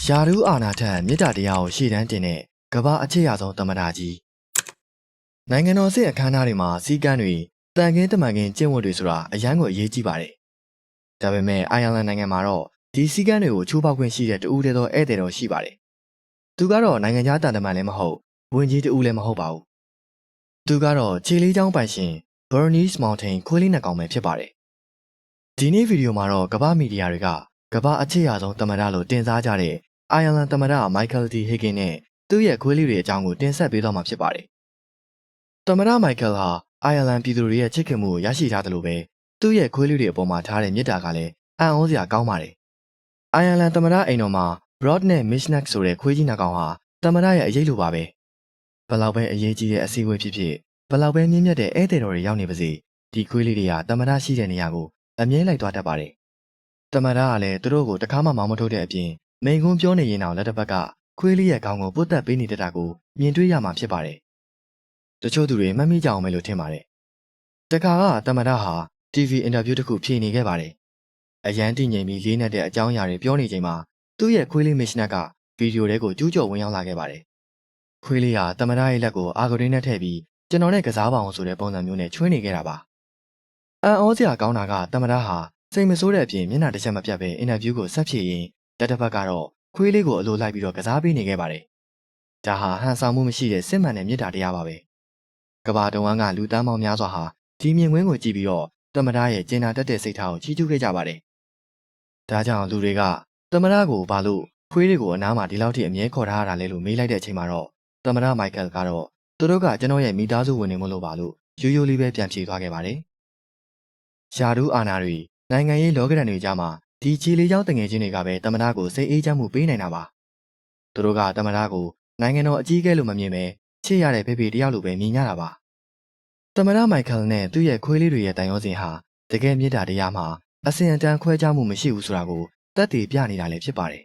ယာရုအာနာထက်မြစ်တာတရားကိုရှေ့တန်းတင်တဲ့ကမ္ဘာအခြေအဆုံးသမ္မတကြီးနိုင်ငံတော်စစ်အခမ်းအနားတွေမှာစီကံတွေတန်ခင်းတမန်ခင်းကျင့်ဝတ်တွေဆိုတာအရန်ကိုအရေးကြီးပါတယ်။ဒါပေမဲ့အိုင်ယာလန်နိုင်ငံမှာတော့ဒီစီကံတွေကိုချိုးဖောက်ခွင့်ရှိတဲ့တဦးတည်းသောဧည့်သည်တော်ရှိပါတယ်။သူကတော့နိုင်ငံခြားတန်တမန်လည်းမဟုတ်ဝန်ကြီးတဦးလည်းမဟုတ်ပါဘူး။သူကတော့ခြေလေးချောင်းပိုင်ရှင် Bernese Mountain ခွေးလေးနှစ်ကောင်ပဲဖြစ်ပါတယ်။ဒီနေ့ဗီဒီယိုမှာတော့ကမ္ဘာမီဒီယာတွေကကမ္ဘာအခြေအဆုံးသမ္မတလို့တင်စားကြတဲ့အိုင်ယာလန်သမ္မတမိုက်ကယ်တီဟေဂင်နဲ့သူ့ရဲ့ခွေးလေးတွေအကြောင်းကိုတင်ဆက်ပေးသွားမှာဖြစ်ပါတယ်။သမ္မတမိုက်ကယ်ဟာအိုင်ယာလန်ပြည်သူတွေရဲ့ချစ်ခင်မှုကိုရရှိထားတယ်လို့ပဲသူ့ရဲ့ခွေးလေးတွေအပေါ်မှာထားတဲ့မြစ်တာကလည်းအံ့ဩစရာကောင်းပါတယ်။အိုင်ယာလန်သမ္မတအိမ်တော်မှာ Broad နဲ့ Mishnak ဆိုတဲ့ခွေးကြီးနှစ်ကောင်ဟာသမ္မတရဲ့အရေးလိုပါပဲ။ဘလောက်ပဲအရေးကြီးတဲ့အစည်းအဝေးဖြစ်ဖြစ်ဘလောက်ပဲမြင့်မြတ်တဲ့ဧည့်သည်တော်တွေရောက်နေပါစေဒီခွေးလေးတွေကသမ္မတရှိတဲ့နေရာကိုအမြဲလိုက်သွားတတ်ပါတယ်။သမ္မတကလည်းသူတို့ကိုတခါမှမောင်းမထုတ်တဲ့အပြင်မိန်ကွန်းပြောနေရင်တော့လက်တစ်ဖက်ကခွေးလေးရဲ့ခေါင်းကိုပုတ်တက်ပေးနေတဲ့တာကိုမြင်တွေ့ရမှာဖြစ်ပါတယ်။တချို့သူတွေမှတ်မိကြအောင်မယ်လို့ထင်ပါတယ်။တခါကသမ္မတဟာ TV အင်တာဗျူးတစ်ခုဖြေနေခဲ့ပါတယ်။အရန်တည်ငြိမ်ပြီးလေးနက်တဲ့အကြောင်းအရာတွေပြောနေချိန်မှာသူ့ရဲ့ခွေးလေးမစ်ရှနက်ကဗီဒီယိုတွေကိုကျူးကျော်ဝင်ရောက်လာခဲ့ပါတယ်။ခွေးလေးဟာသမ္မတရဲ့လက်ကိုအာဂရင်းနဲ့ထည့်ပြီးကျွန်တော်နဲ့ကစားပါအောင်ဆိုတဲ့ပုံစံမျိုးနဲ့ချွေးနေခဲ့တာပါ။အံ့ဩစရာကောင်းတာကသမ္မတဟာစိတ်မဆိုးတဲ့အပြင်မျက်နှာတစ်ချက်မပြတ်ပဲအင်တာဗျူးကိုဆက်ဖြည့်ရင်းလက်တစ်ဖက်ကတော့ခွေးလေးကိုအလိုလိုက်ပြီးတော့ကစားပေးနေခဲ့ပါတယ်။ဒါဟာဟန်ဆောင်မှုမရှိတဲ့စစ်မှန်တဲ့မေတ္တာတရားပါပဲ။ကမ္ဘာတဝန်းကလူသားပေါင်းများစွာဟာဒီမြင်ကွင်းကိုကြည့်ပြီးတော့သမ္မတရဲ့ကျင်နာတတ်တဲ့စိတ်ထားကိုချီးကျူးခဲ့ကြပါတယ်။ဒါကြောင့်လူတွေကသမ္မတကိုဘာလို့ခွေးတွေကိုအနားမှာဒီလောက်ထိအမြဲခေါ်ထားရတာလဲလို့မေးလိုက်တဲ့အချိန်မှာတော့သမ္မတမိုက်ကယ်ကတော့သူတို့ကကျွန်တော်ရဲ့မိသားစုဝင်နေမလို့ပါလို့ရိုးရိုးလေးပဲပြန်ဖြေသွားခဲ့ပါတယ်။ယာဒူးအာနာတွေနိုင်ငံရေးလောကဒဏ်တွေကြားမှာဒီခြေလေးချောင်းတငယ်ချင်းတွေကပဲသမ္မတကိုစိတ်အေးချမ်းမှုပေးနိုင်တာပါသူတို့ကသမ္မတကိုနိုင်ငံတော်အကြီးအကဲလို့မမြင်ပဲချစ်ရတဲ့ဖေဖေတယောက်လိုပဲမြင်ကြတာပါသမ္မတမိုက်ကယ်နဲ့သူ့ရဲ့ခွေးလေးတွေရဲ့တိုင်ရောစင်ဟာတကယ်မြစ်တာတရားမှာအစင်အတန်းခွဲခြားမှုမရှိဘူးဆိုတာကိုသက်သေပြနေတာလည်းဖြစ်ပါတယ်